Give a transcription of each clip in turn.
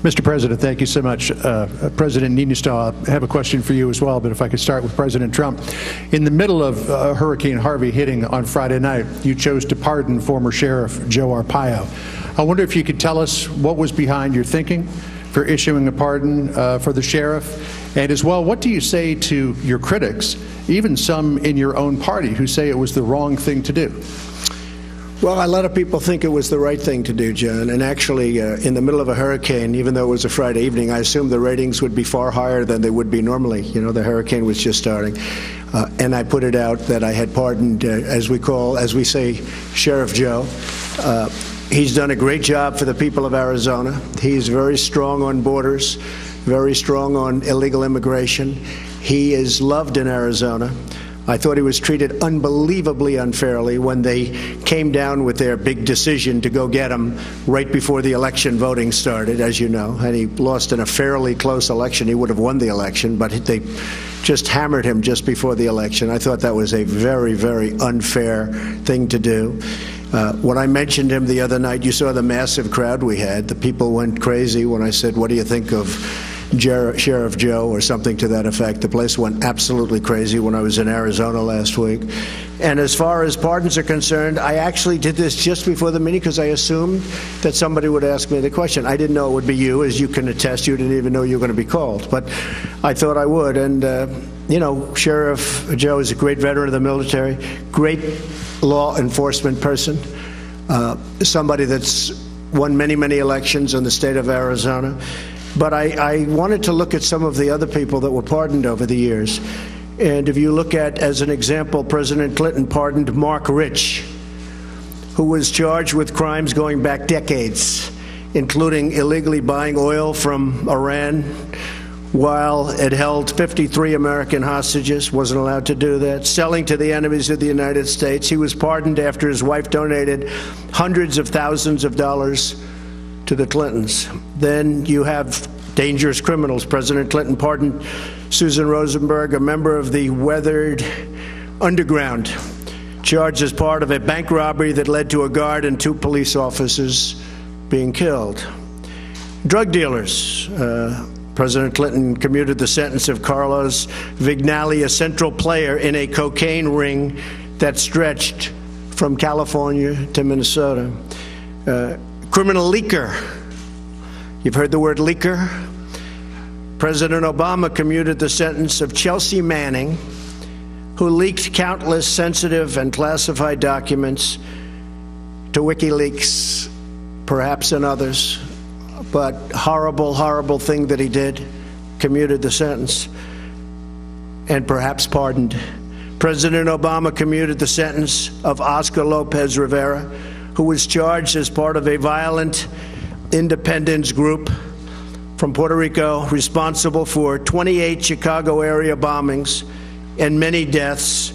Mr. President, thank you so much. President Niinisto, I have a question for you as well, but if I could start with President Trump. In the middle of Hurricane Harvey hitting on Friday night, you chose to pardon former Sheriff Joe Arpaio. I wonder if you could tell us what was behind your thinking for issuing a pardon for the sheriff, and as well, what do you say to your critics, even some in your own party, who say it was the wrong thing to do? Well, a lot of people think it was the right thing to do, John, and actually in the middle of a hurricane, even though it was a Friday evening, I assumed the ratings would be far higher than they would be normally. You know, the hurricane was just starting, and I put it out that I had pardoned, as we say, Sheriff Joe. He's done a great job for the people of Arizona. He's very strong on borders, very strong on illegal immigration. He is loved in Arizona. I thought he was treated unbelievably unfairly when they came down with their big decision to go get him right before the election voting started, as you know, and he lost in a fairly close election. He would have won the election, but they just hammered him just before the election. I thought that was a very, very unfair thing to do. When I mentioned him the other night, you saw the massive crowd we had. The people went crazy when I said, "What do you think of Sheriff Joe," or something to that effect. The place went absolutely crazy when I was in Arizona last week. And as far as pardons are concerned, I actually did this just before the meeting because I assumed that somebody would ask me the question. I didn't know it would be you, as you can attest. You didn't even know you were going to be called. But I thought I would. And, you know, Sheriff Joe is a great veteran of the military, great law enforcement person, somebody that's won many, many elections in the state of Arizona. But I wanted to look at some of the other people that were pardoned over the years. And if you look at, as an example, President Clinton pardoned Mark Rich, who was charged with crimes going back decades, including illegally buying oil from Iran while it held 53 American hostages, wasn't allowed to do that, selling to the enemies of the United States. He was pardoned after his wife donated hundreds of thousands of dollars to the Clintons. Then you have dangerous criminals. President Clinton pardoned Susan Rosenberg, a member of the weathered underground, charged as part of a bank robbery that led to a guard and 2 police officers being killed. Drug dealers. President Clinton commuted the sentence of Carlos Vignali, a central player in a cocaine ring that stretched from California to Minnesota. Criminal leaker. You've heard the word leaker? President Obama commuted the sentence of Chelsea Manning, who leaked countless sensitive and classified documents to WikiLeaks, perhaps and others, but horrible, horrible thing that he did, commuted the sentence, and perhaps pardoned. President Obama commuted the sentence of Oscar Lopez Rivera, who was charged as part of a violent independence group from Puerto Rico responsible for 28 Chicago area bombings and many deaths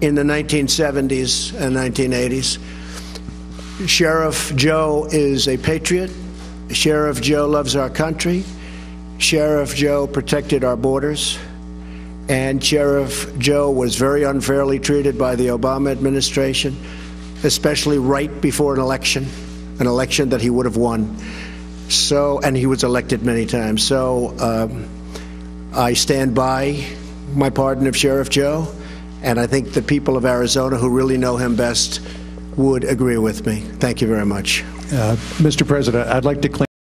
in the 1970s and 1980s. Sheriff Joe is a patriot. Sheriff Joe loves our country. Sheriff Joe protected our borders. And Sheriff Joe was very unfairly treated by the Obama administration, especially right before an election that he would have won. So, and he was elected many times. So I stand by my pardon of Sheriff Joe, and I think the people of Arizona who really know him best would agree with me. Thank you very much. Mr. President, I'd like to claim